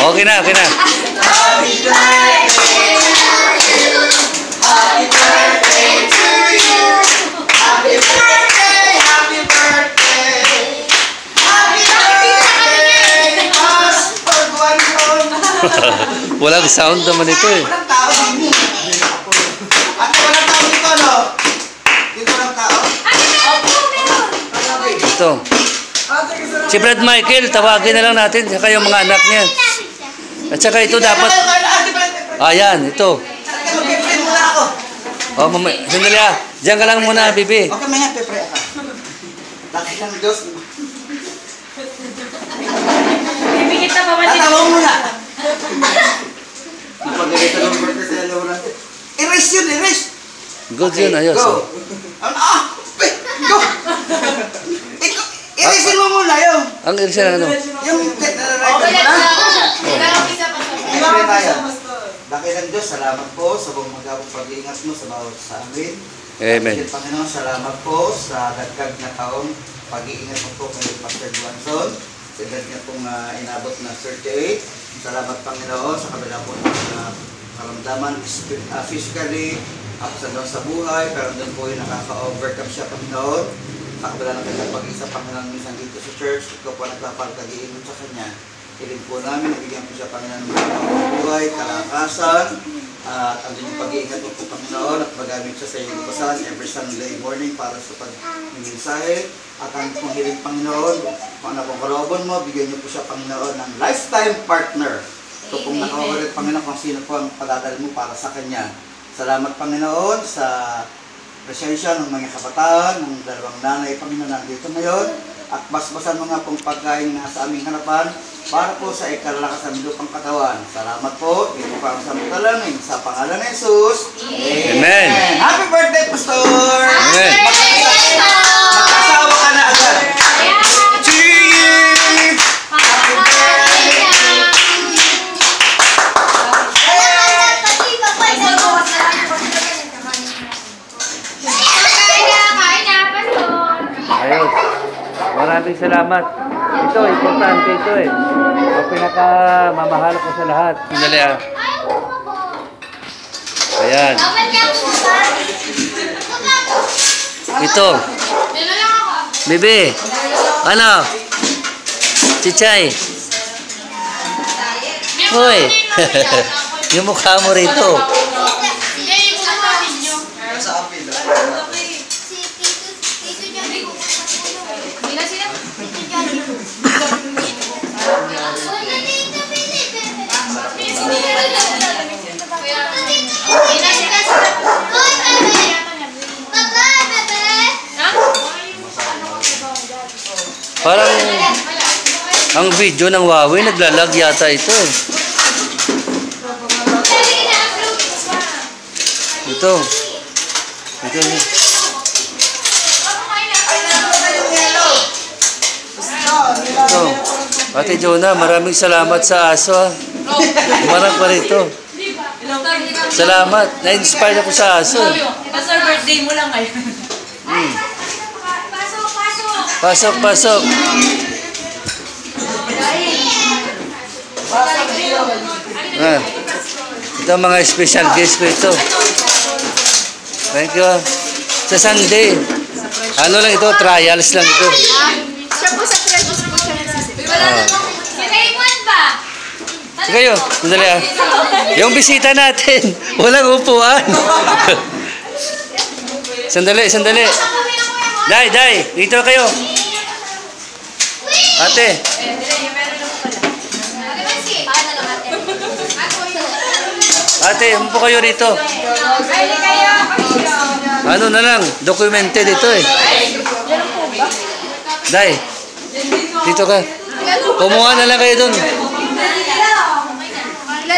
Okay na, okay na. Happy birthday to you. Happy birthday to you. Happy birthday, happy birthday. Happy birthday, Pastor Guanzon. Walang sound naman ito eh. Walang tao dito. At walang tao dito, no? Dito walang tao? Ito. Si Brad Michael, tawagin na lang natin. Saka yung mga anak niya. At saka ito dapat... Ayan, ito. Pepre muna ako. Oh, sandali ah. Diyan ka lang muna, Bibi. Okay, may pepre ako. Laki ng Diyos. Bibigit na pa man siya. Tatawa muna. Napagalitan ng birthday sa alaw natin. Erase yun, erase. Good yun, ayos. Go. Go. Erase mo muna yung... Ang irisa na ano? Yung... Okay, tayo. Laki ng Diyos, salamat po sa buong magabong pag-iingat mo sa bawat sa amin. Amen. Panginoon, salamat po sa dagdag na taong pag-iingat mo po kay Pastor Guanzon. Sa edad niya pong inabot na 38. Salamat Panginoon sa kabila po ng karamdaman physically, sa buhay, pero doon po yung nakaka-overcome siya Panginoon. Sa kabila ng kanyang pag-isa Panginoon minsan dito sa church, ikaw po nagpapagkagiingat sa kanya. Hiling po namin, nabigyan po siya Panginoon ng buhay, kalakasan, at ang yung pag-iingat po Panginoon at magamit siya sa iyong basahan every Sunday morning para sa pag-minsahe. At ang pong hiling Panginoon, kung ano pong kalooban mo, bigyan niyo po siya Panginoon ng lifetime partner. So kung nakawalit Panginoon kung sino po ang padadal mo para sa Kanya. Salamat Panginoon sa presensya ng mga kabataan, ng dalawang nanay Panginoon nandito ngayon. At basbasan mga pong pagkain na sa aming harapan para po sa ikalalakas ng lupang katawan. Salamat po. Ito pa ang samtalangin sa pangalan ng Jesus. Amen. Happy birthday, Pastor! Amen. Magkasawa ka na agad. Cheers! Happy birthday! Ayos. Maraming salamat. Ito, importante ito eh. Ang pinakamamahal ko sa lahat. Sandali ah. Ayan. Ito. Bibi. Ano? Chichay. Hoy. Yung mukha mo rito. Parang ang video ng Huawei naglalag yata ito eh. Ito. Ito. Ito. Ate Jonah, maraming salamat sa aso. Umarang pa rito. Salamat. Na-inspire ako sa aso. Pastor, birthday mo lang ngayon. Pasok, pasok. Ah, ito ang mga special guest ko ito. Thank you. Sa Sunday. Ano lang ito? Trials lang ito. Siya po sa precious po siya nagsisip. Sige kayo. Sandali ah. Yung bisita natin. Walang upuan. Sandali, sandali. Day, day. Dito kayo. Ate. Ate, umpo kayo rito. Ano na lang, documented ito eh. Day, dito ka. Kumuha na lang kayo dun.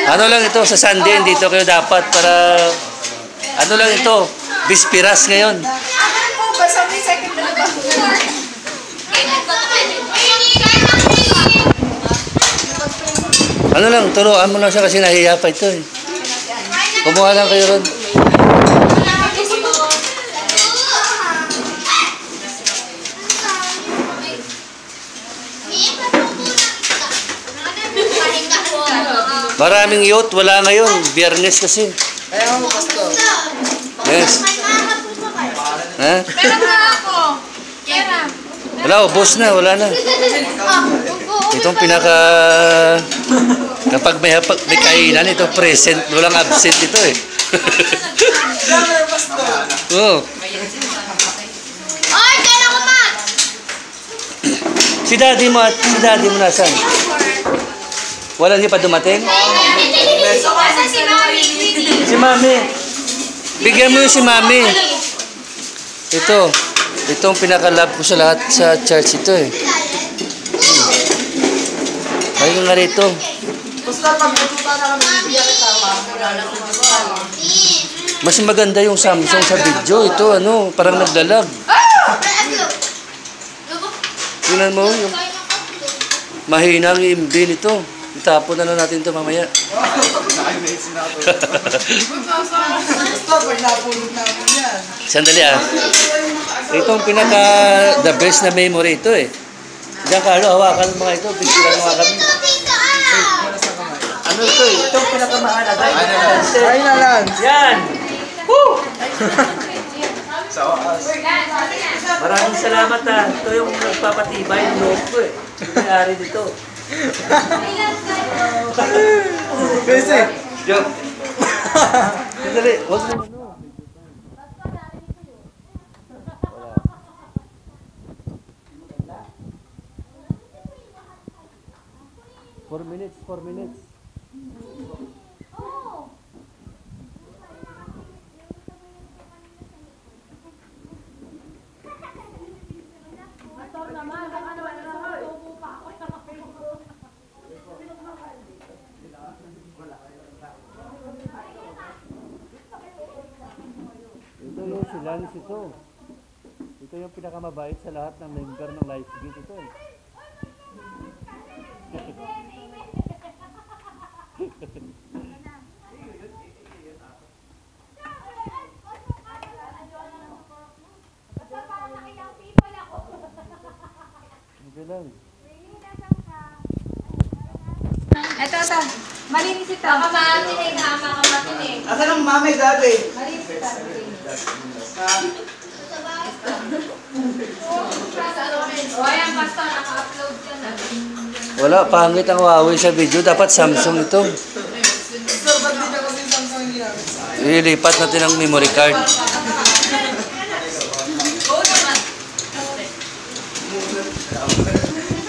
Ano lang ito, sa Sunday, dito kayo dapat para... Ano lang ito, Bispiras ngayon. Ano lang, turuan mo lang siya kasi nahiya pa ito eh. Kumuha lang kayo ron. Maraming youth, wala ngayon. Biyernes kasi. Kaya mo, Pastor. Yes. Ha? Pera na ako. Pera. Wala, ubos na, wala na. Itong pinaka... Kapag may kainan, ito present. Walang absent ito eh. Oo. Oy, kaya ko ma! Si daddy mo nasan? Wala hindi pa dumating? Asa si Mami? Si mami. Bigyan mo yung si mami. Ito. Itong pinaka-love ko sa lahat sa church ito eh. Ayun nga rito. Pastor, pag-ututa na kami, bibigyan kita. Mas maganda yung Samsung sa video. Ito ano, parang naglalag. Tingnan mo yung mahina ang MB nito. Itapon na lang natin ito mamaya. Pastor, pag napulog namin yan. Sandali ah. Itong pinaka the best na memory ito eh. Diyan Carlo, hawakan mga ito. Picture mo kami. Ano ito eh? Itong pinakamahalaga. Ay na lang. Yan! Woo! Maraming salamat ah. Ito yung nagpapatibay ng loob ko eh. Yung may-ari dito. Kasi. Joke. Sandali, huwag mo ano. 4 minutes, 4 minutes. Ito yung si Lance ito. Ito yung pinakamabait sa lahat ng member ng Lifegate ito eh. Okay lang. Ito. Malinis ito. Makamatin eh. Makamatin eh. Asan ang mami dati? Malinis ito. O, ayan, Pastor. Naka-upload ka na. Wala, pangit ang Huawei sa video. Dapat Samsung ito. Pastor, ba't di na kasi Samsung ang ginamit? Ilipat natin ang memory card.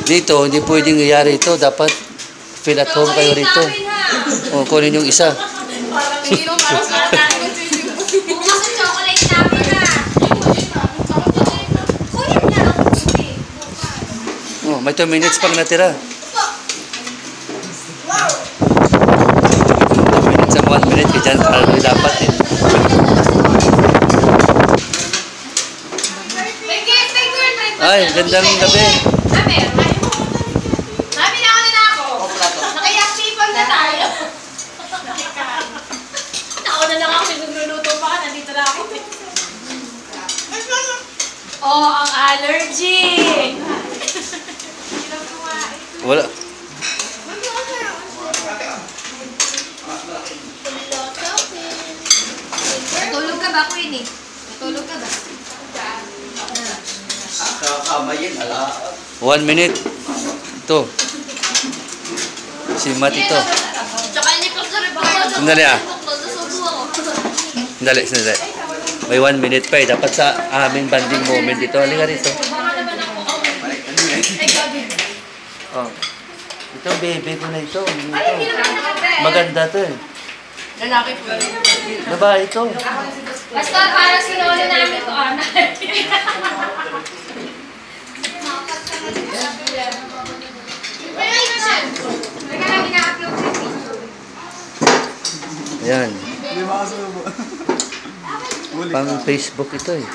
Dito, hindi pwedeng iyari ito. Dapat feel at home kayo rito. O, kunin yung isa. Bukas ang chocolate namin ha. Kunin niya ang puti. O, may 2 minutes pang natira. 2 minutes ang 1 minute. Kaya dyan, dapat eh. Ay, gandang gabi. Amer, Mami, nauna na ako. Nakayak-sipan na tayo. Nauna na ako, nagluluto pa ka, nandito na ako. Oh, ang allergy. Wala. Natulog ka ba, Queen eh? Natulog ka ba? Kakamayin, ala. 1 minute. Ito. Si Matt ito. Tsaka hindi ko sa rin Sandali ah. Sandali. May 1 minute pa eh. Dapat sa aming banding moment ito. Halika rito. Oh. Ito, baby ko na ito. Maganda to eh. Lalaki po. Babae ito. Basta parang sinolo namin to, Ana. Ayan. Hindi makasubo. Pang Facebook ito eh.